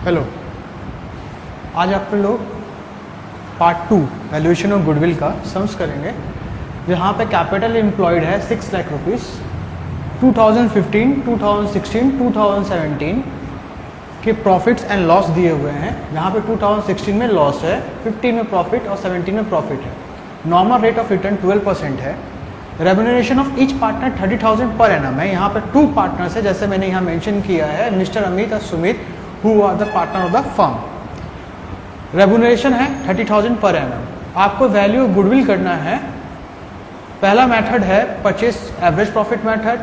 Hello, आज आप लोग पार्ट 2 वैल्यूएशन ऑफ गुडविल का सम्स करेंगे। जहाँ पे कैपिटल एम्प्लॉयड है 6 लाख रुपीस। 2015, 2016, 2017 के प्रॉफिट्स एंड लॉस दिए हुए हैं। यहाँ पे 2016 में लॉस है, 15 में प्रॉफिट और 17 में प्रॉफिट है। नॉर्मल रेट ऑफ रिटर्न 12% है। Remuneration of each partner 30,000 per annum है। यहाँ पे 2 पार्टनर्स है, जैसे मैंने यहाँ मेंशन किया है, मिस्टर अमित और Sumit, who are the partner of the firm. Remuneration है 30,000 पर एनम। आपको वैल्यू गुडविल करना है। पहला मेथड है purchase average profit method,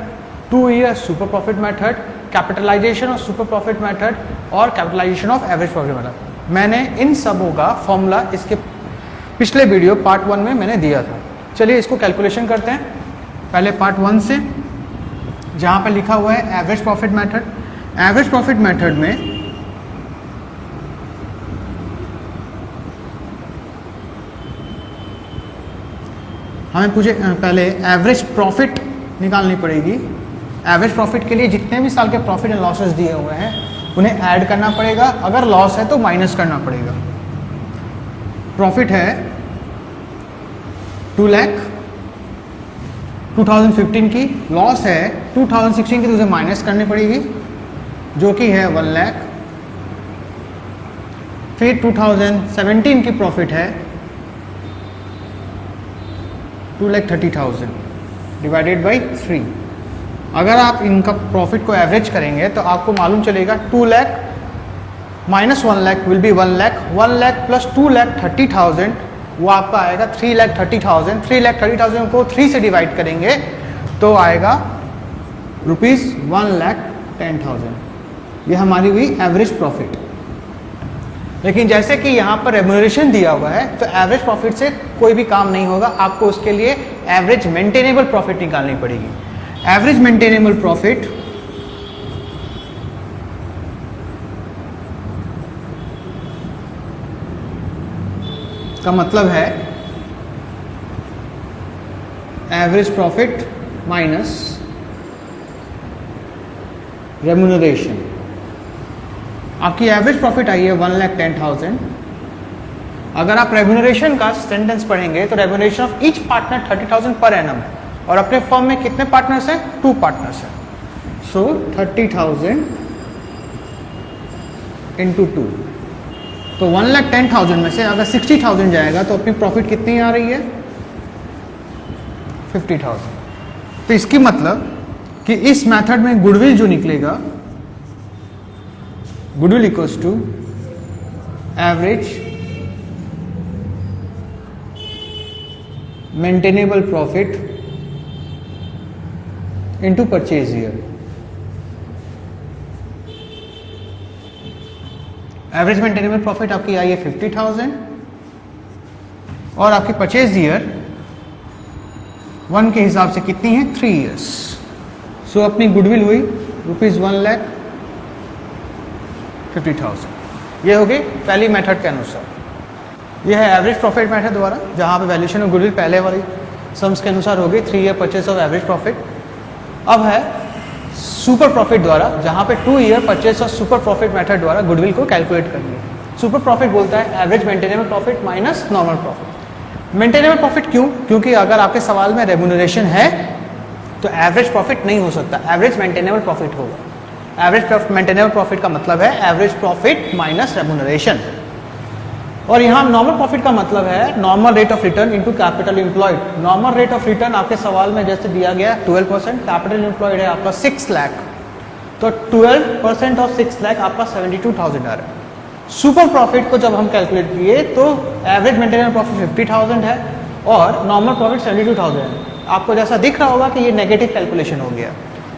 2 year super profit method, capitalisation of super profit method और capitalisation of average profit method. मैंने इन सबों का फॉर्मूला इसके पिछले वीडियो पार्ट 1 में मैंने दिया था। चलिए इसको कैलकुलेशन करते हैं। पहले पार्ट 1 से, जहाँ पर लिखा हुआ है average profit method. Average profit method में हमें पहले एवरेज प्रॉफिट निकालनी पड़ेगी। एवरेज प्रॉफिट के लिए जितने भी साल के प्रॉफिट एंड लॉसेस दिए हुए हैं उन्हें ऐड करना पड़ेगा। अगर लॉस है तो माइनस करना पड़ेगा। प्रॉफिट है 2 लाख 2015 की, लॉस है 2016 की, तो उसे माइनस करनी पड़ेगी जो कि है 1 लाख। फिर 2017 की प्रॉफिट है 2,30,000 डिवाइडेड बाई 3। अगर आप इनका प्रॉफिट को एवरेज करेंगे तो आपको मालूम चलेगा 2 lakh minus 1 lakh will be 1 lakh. 1 lakh plus 2,30,000 वो आपका आएगा 3,30,000। 3,30,000 को 3 से डिवाइड करेंगे तो आएगा रुपीज़ 1,10,000। ये हमारी हुई एवरेज प्रॉफिट। लेकिन जैसे कि यहाँ पर रेम्यूनरेशन दिया हुआ है तो एवरेज प्रॉफिट से कोई भी काम नहीं होगा। आपको उसके लिए एवरेज मेंटेनेबल प्रॉफिट निकालनी पड़ेगी। एवरेज मेंटेनेबल प्रॉफिट का मतलब है एवरेज प्रॉफिट माइनस रेम्यूनरेशन। आपकी एवरेज प्रॉफिट आई है 1,10,000। अगर आप रेम्यूनरेशन का सेंटेंस पढ़ेंगे तो remuneration of each partner 30,000 per annum है। और अपने फर्म में कितने पार्टनर्स हैं? 2 पार्टनर्स हैं। सो 30,000 इंटू 2, तो 1,10,000 में से अगर 60,000 जाएगा तो अपनी प्रॉफिट कितनी आ रही है? 50,000। तो इसकी मतलब कि इस मेथड में गुडविल जो निकलेगा, goodwill equals to average maintainable profit into purchase year. Average maintainable profit आपकी आई है 50,000 और आपकी परचेज ईयर 1 के हिसाब से कितनी है? 3 ईयर्स। सो अपनी गुडविल हुई रुपीज़ 1,50,000। ये हो गई पहली मेथड के अनुसार। यह है एवरेज प्रॉफिट मेथड द्वारा, जहाँ पे वैल्यूएशन ऑफ गुडविल पहले वाली सम्स के अनुसार हो गई 3 year purchase of average profit. अब है सुपर प्रॉफिट द्वारा, जहाँ पे 2 year purchase of super profit method द्वारा गुडविल को कैलकुलेट करनी है। सुपर प्रॉफिट बोलता है average maintainable profit minus normal profit. Maintainable profit क्यों? क्योंकि अगर आपके सवाल में रेम्यूनरेशन है तो एवरेज प्रॉफिट नहीं हो सकता, एवरेज मेंटेनेबल प्रॉफिट होगा। एवरेज मेंटेनेबल प्रॉफिट का मतलब है एवरेज प्रॉफिट माइनस रेम्यूनरेशन। और यहाँ नॉर्मल प्रॉफिट का मतलब है normal rate of return into capital employed. Normal rate of return आपके सवाल में जैसे दिया गया 12%, कैपिटल एम्प्लॉयड है आपका 6 लाख, तो 12% ऑफ 6 लाख आपका 72,000 आ रहा है। सुपर प्रॉफिट को जब हम कैलकुलेट किए तो एवरेज मेंटेनेबल प्रॉफिट 50,000 है और नॉर्मल प्रॉफिट 72,000 है। आपको जैसा दिख रहा होगा कि ये नेगेटिव कैलकुलेशन हो गया।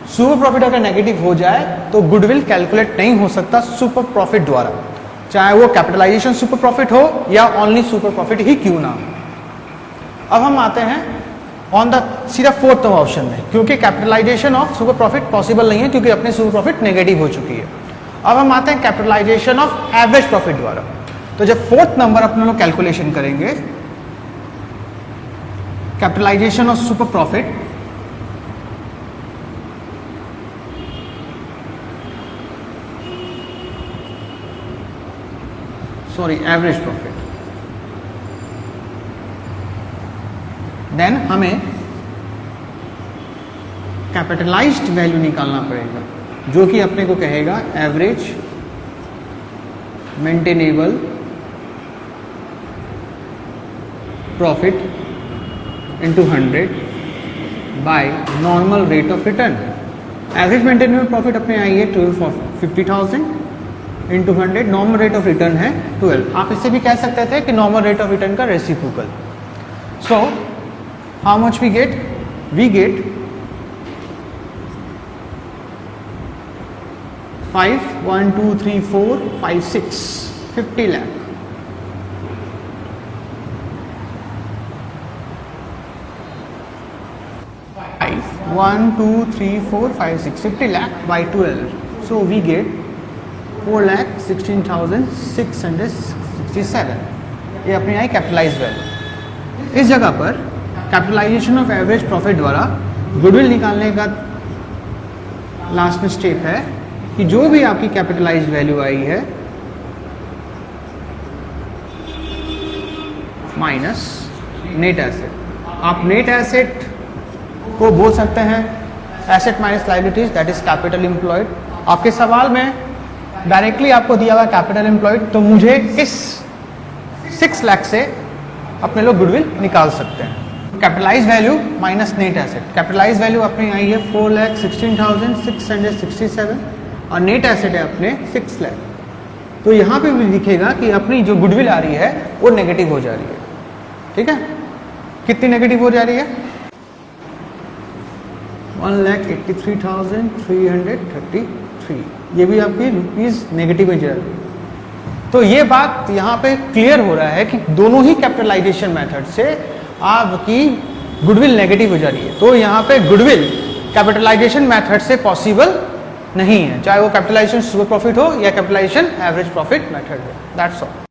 सुपर प्रॉफिट अगर नेगेटिव हो जाए तो गुडविल कैलकुलेट नहीं हो सकता सुपर प्रॉफिट द्वारा, चाहे वो कैपिटलाइजेशन सुपर प्रॉफिट हो या ओनली सुपर प्रॉफिट ही क्यों ना हो। अब हम आते हैं ऑन द सीधा 4th ऑप्शन में, क्योंकि capitalization of super profit possible नहीं है क्योंकि अपनी सुपर प्रॉफिट नेगेटिव हो चुकी है। अब हम आते हैं कैपिटलाइजेशन ऑफ एवरेज प्रॉफिट द्वारा। तो जब 4th नंबर अपने लोग कैलकुलेशन करेंगे, capitalization of super profit, average profit. Then हमें कैपिटलाइज्ड वैल्यू निकालना पड़ेगा, जो कि अपने को कहेगा average maintainable profit into 100 by normal rate of return. Average maintainable profit अपने आई है 50,000 into 100, normal rate of return है 12। आप इससे भी कह सकते थे कि नॉर्मल रेट ऑफ रिटर्न का reciprocal. So how much we get? We get 5, 1, 2, 3, 4, 5, 6, 50 lakh। One, 2, 3, 4, 5, 6, 50 lakh by 12. So we get 4,16,667। ये अपनी आई कैपिटलाइज वैल्यू। इस जगह पर कैपिटलाइजेशन ऑफ एवरेज प्रॉफिट द्वारा गुडविल निकालने का लास्ट में स्टेप है कि जो भी आपकी कैपिटलाइज वैल्यू आई है माइनस नेट एसेट। आप नेट एसेट को बोल सकते हैं asset minus liabilities, that is capital employed. आपके सवाल में डायरेक्टली आपको दिया हुआ कैपिटल एम्प्लॉयड, तो मुझे इस 6 लाख से अपने लोग गुडविल निकाल सकते हैं। Capitalize value minus net asset. Capitalize value अपनी आई है 4,16,667 और नेट एसेट है अपने 6 लाख। तो यहाँ पे भी दिखेगा कि अपनी जो गुडविल आ रही है वो नेगेटिव हो जा रही है। ठीक है, कितनी नेगेटिव हो जा रही है? 1,83,333। ये भी आपकी रुपीज नेगेटिव है। तो ये बात यहाँ पे क्लियर हो रहा है कि दोनों ही कैपिटलाइजेशन मेथड से आपकी गुडविल नेगेटिव हो जा रही है। तो यहाँ पे गुडविल कैपिटलाइजेशन मेथड से पॉसिबल नहीं है, चाहे वो कैपिटलाइजेशन सुपर प्रॉफिट हो या कैपिटलाइजेशन एवरेज प्रॉफिट मेथड हो। That's all.